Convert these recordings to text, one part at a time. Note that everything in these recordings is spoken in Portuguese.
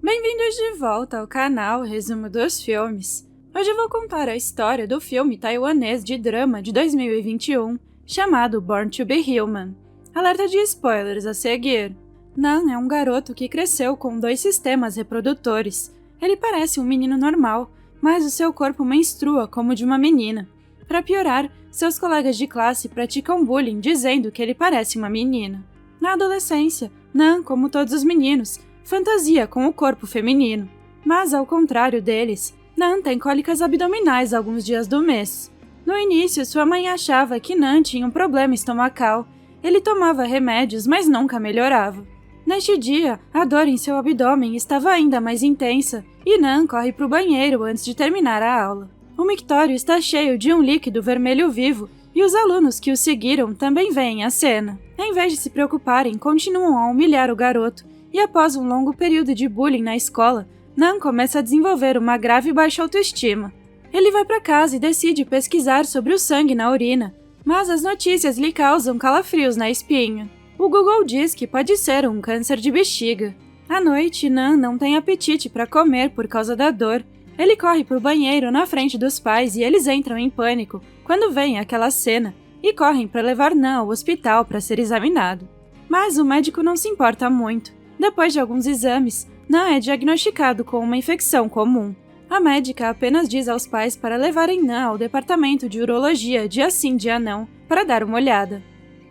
Bem-vindos de volta ao canal Resumo dos Filmes. Hoje eu vou contar a história do filme taiwanês de drama de 2021, chamado Born to be Human. Alerta de spoilers a seguir. Nan é um garoto que cresceu com 2 sistemas reprodutores. Ele parece um menino normal, mas o seu corpo menstrua como de uma menina. Para piorar, seus colegas de classe praticam bullying dizendo que ele parece uma menina. Na adolescência, Nan, como todos os meninos, fantasia com o corpo feminino. Mas, ao contrário deles, Nan tem cólicas abdominais alguns dias do mês. No início, sua mãe achava que Nan tinha um problema estomacal. Ele tomava remédios, mas nunca melhorava. Neste dia, a dor em seu abdômen estava ainda mais intensa e Nan corre para o banheiro antes de terminar a aula. O mictório está cheio de um líquido vermelho vivo e os alunos que o seguiram também veem a cena. Em vez de se preocuparem, continuam a humilhar o garoto e após um longo período de bullying na escola, Nan começa a desenvolver uma grave baixa autoestima. Ele vai para casa e decide pesquisar sobre o sangue na urina, mas as notícias lhe causam calafrios na espinha. O Google diz que pode ser um câncer de bexiga. À noite, Nan não tem apetite para comer por causa da dor. Ele corre para o banheiro na frente dos pais e eles entram em pânico quando veem aquela cena e correm para levar Nan ao hospital para ser examinado. Mas o médico não se importa muito. Depois de alguns exames, Nan é diagnosticado com uma infecção comum. A médica apenas diz aos pais para levarem Nan ao departamento de urologia dia sim, dia não, para dar uma olhada.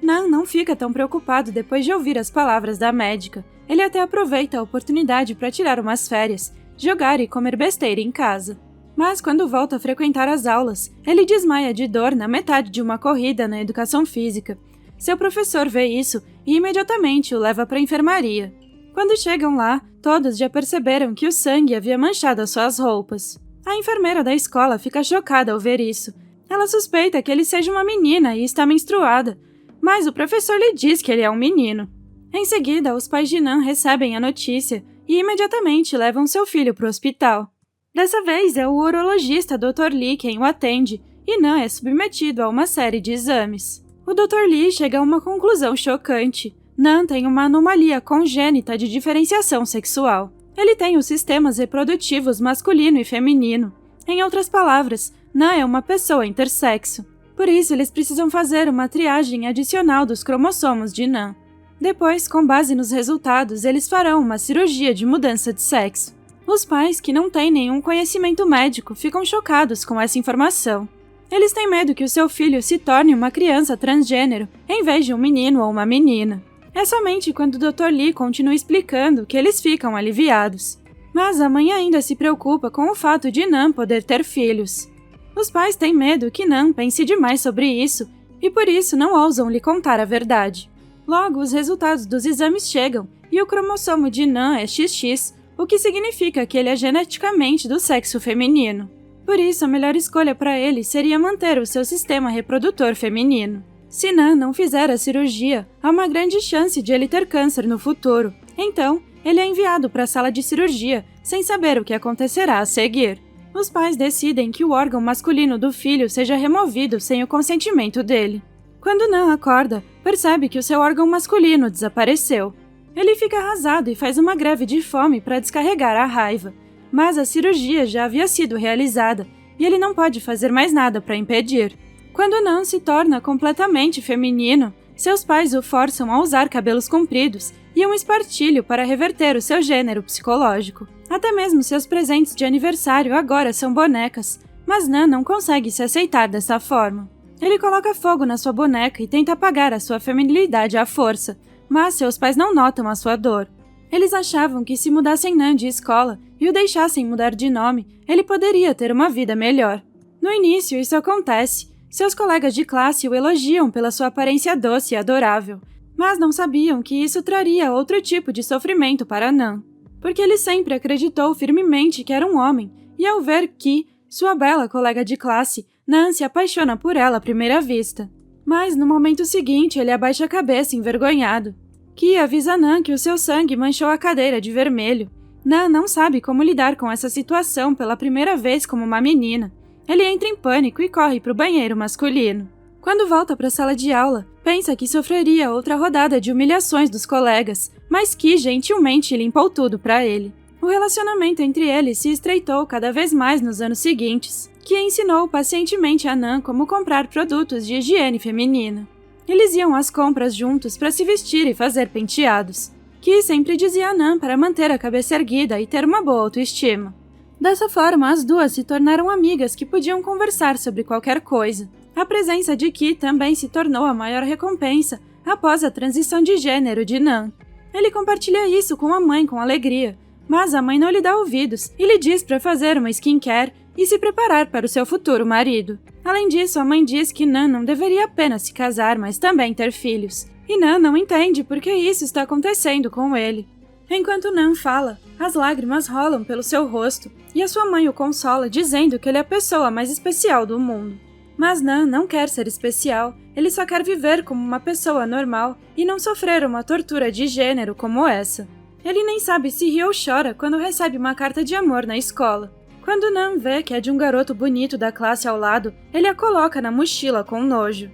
Nan não fica tão preocupado depois de ouvir as palavras da médica. Ele até aproveita a oportunidade para tirar umas férias, jogar e comer besteira em casa. Mas quando volta a frequentar as aulas, ele desmaia de dor na metade de uma corrida na educação física. Seu professor vê isso e imediatamente o leva para a enfermaria. Quando chegam lá, todos já perceberam que o sangue havia manchado as suas roupas. A enfermeira da escola fica chocada ao ver isso. Ela suspeita que ele seja uma menina e está menstruada, mas o professor lhe diz que ele é um menino. Em seguida, os pais de Nan recebem a notícia e imediatamente levam seu filho para o hospital. Dessa vez é o urologista Dr. Lee quem o atende e Nan é submetido a uma série de exames. O Dr. Lee chega a uma conclusão chocante. Nan tem uma anomalia congênita de diferenciação sexual. Ele tem os sistemas reprodutivos masculino e feminino. Em outras palavras, Nan é uma pessoa intersexo. Por isso, eles precisam fazer uma triagem adicional dos cromossomos de Nan. Depois, com base nos resultados, eles farão uma cirurgia de mudança de sexo. Os pais, que não têm nenhum conhecimento médico, ficam chocados com essa informação. Eles têm medo que o seu filho se torne uma criança transgênero, em vez de um menino ou uma menina. É somente quando o Dr. Lee continua explicando que eles ficam aliviados. Mas a mãe ainda se preocupa com o fato de Nan poder ter filhos. Os pais têm medo que Nan pense demais sobre isso e por isso não ousam lhe contar a verdade. Logo, os resultados dos exames chegam e o cromossomo de Nan é XX, o que significa que ele é geneticamente do sexo feminino. Por isso, a melhor escolha para ele seria manter o seu sistema reprodutor feminino. Se Nan não fizer a cirurgia, há uma grande chance de ele ter câncer no futuro. Então, ele é enviado para a sala de cirurgia, sem saber o que acontecerá a seguir. Os pais decidem que o órgão masculino do filho seja removido sem o consentimento dele. Quando Nan acorda, percebe que o seu órgão masculino desapareceu. Ele fica arrasado e faz uma greve de fome para descarregar a raiva. Mas a cirurgia já havia sido realizada e ele não pode fazer mais nada para impedir. Quando Nan se torna completamente feminino, seus pais o forçam a usar cabelos compridos e um espartilho para reverter o seu gênero psicológico. Até mesmo seus presentes de aniversário agora são bonecas, mas Nan não consegue se aceitar dessa forma. Ele coloca fogo na sua boneca e tenta apagar a sua feminilidade à força, mas seus pais não notam a sua dor. Eles achavam que se mudassem Nan de escola e o deixassem mudar de nome, ele poderia ter uma vida melhor. No início, isso acontece. Seus colegas de classe o elogiam pela sua aparência doce e adorável, mas não sabiam que isso traria outro tipo de sofrimento para Nan, porque ele sempre acreditou firmemente que era um homem, e ao ver que, sua bela colega de classe, Nan se apaixona por ela à primeira vista. Mas no momento seguinte ele abaixa a cabeça envergonhado. Ki avisa Nan que o seu sangue manchou a cadeira de vermelho. Nan não sabe como lidar com essa situação pela primeira vez como uma menina. Ele entra em pânico e corre para o banheiro masculino. Quando volta para a sala de aula, pensa que sofreria outra rodada de humilhações dos colegas, mas Ki gentilmente limpou tudo para ele. O relacionamento entre eles se estreitou cada vez mais nos anos seguintes, que ensinou pacientemente a Nan como comprar produtos de higiene feminina. Eles iam às compras juntos para se vestir e fazer penteados, que sempre dizia a Nan para manter a cabeça erguida e ter uma boa autoestima. Dessa forma, as duas se tornaram amigas que podiam conversar sobre qualquer coisa. A presença de Ki também se tornou a maior recompensa após a transição de gênero de Nan. Ele compartilha isso com a mãe com alegria, mas a mãe não lhe dá ouvidos e lhe diz para fazer uma skincare e se preparar para o seu futuro marido. Além disso, a mãe diz que Nan não deveria apenas se casar, mas também ter filhos. E Nan não entende por que isso está acontecendo com ele. Enquanto Nan fala, as lágrimas rolam pelo seu rosto e a sua mãe o consola dizendo que ele é a pessoa mais especial do mundo. Mas Nan não quer ser especial, ele só quer viver como uma pessoa normal e não sofrer uma tortura de gênero como essa. Ele nem sabe se ri ou chora quando recebe uma carta de amor na escola. Quando Nan vê que é de um garoto bonito da classe ao lado, ele a coloca na mochila com nojo.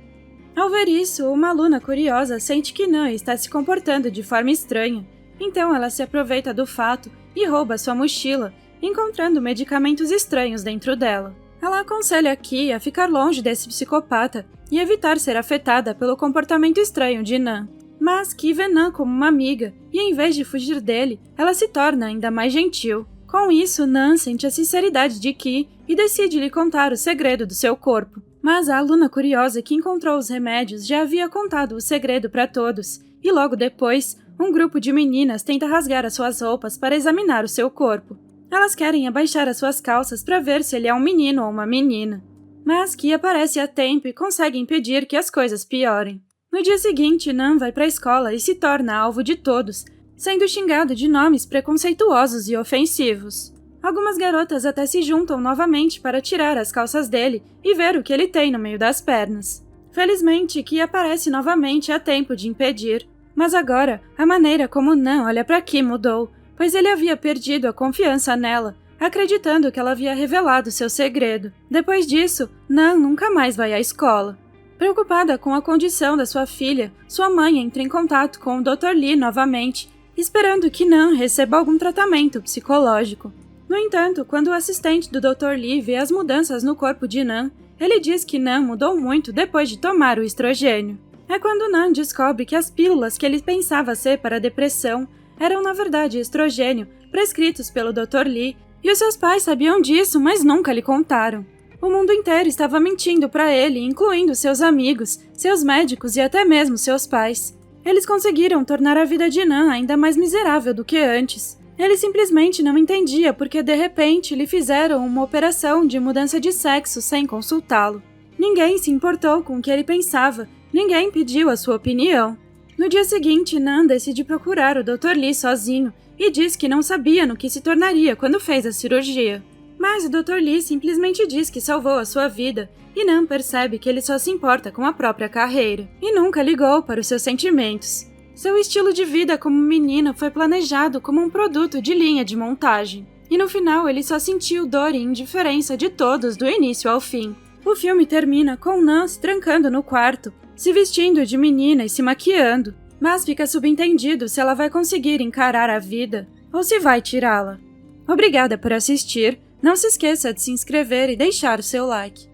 Ao ver isso, uma aluna curiosa sente que Nan está se comportando de forma estranha, então ela se aproveita do fato e rouba sua mochila, encontrando medicamentos estranhos dentro dela. Ela aconselha Ki a ficar longe desse psicopata e evitar ser afetada pelo comportamento estranho de Nan. Mas Ki vê Nan como uma amiga, e em vez de fugir dele, ela se torna ainda mais gentil. Com isso, Nan sente a sinceridade de Ki e decide lhe contar o segredo do seu corpo. Mas a aluna curiosa que encontrou os remédios já havia contado o segredo para todos, e logo depois, um grupo de meninas tenta rasgar as suas roupas para examinar o seu corpo. Elas querem abaixar as suas calças para ver se ele é um menino ou uma menina. Mas Ki aparece a tempo e consegue impedir que as coisas piorem. No dia seguinte, Nan vai para a escola e se torna alvo de todos, sendo xingado de nomes preconceituosos e ofensivos. Algumas garotas até se juntam novamente para tirar as calças dele e ver o que ele tem no meio das pernas. Felizmente, Ki aparece novamente a tempo de impedir, mas agora a maneira como Nan olha para Ki mudou, pois ele havia perdido a confiança nela, acreditando que ela havia revelado seu segredo. Depois disso, Nan nunca mais vai à escola. Preocupada com a condição da sua filha, sua mãe entra em contato com o Dr. Lee novamente, esperando que Nan receba algum tratamento psicológico. No entanto, quando o assistente do Dr. Lee vê as mudanças no corpo de Nan, ele diz que Nan mudou muito depois de tomar o estrogênio. É quando Nan descobre que as pílulas que ele pensava ser para a depressão eram na verdade estrogênio, prescritos pelo Dr. Lee, e os seus pais sabiam disso, mas nunca lhe contaram. O mundo inteiro estava mentindo para ele, incluindo seus amigos, seus médicos e até mesmo seus pais. Eles conseguiram tornar a vida de Nan ainda mais miserável do que antes. Ele simplesmente não entendia porque de repente lhe fizeram uma operação de mudança de sexo sem consultá-lo. Ninguém se importou com o que ele pensava, ninguém pediu a sua opinião. No dia seguinte, Nan decide procurar o Dr. Lee sozinho e diz que não sabia no que se tornaria quando fez a cirurgia. Mas o Dr. Lee simplesmente diz que salvou a sua vida e Nan percebe que ele só se importa com a própria carreira e nunca ligou para os seus sentimentos. Seu estilo de vida como menina foi planejado como um produto de linha de montagem e no final ele só sentiu dor e indiferença de todos do início ao fim. O filme termina com Nan se trancando no quarto, se vestindo de menina e se maquiando, mas fica subentendido se ela vai conseguir encarar a vida ou se vai tirá-la. Obrigada por assistir. Não se esqueça de se inscrever e deixar o seu like.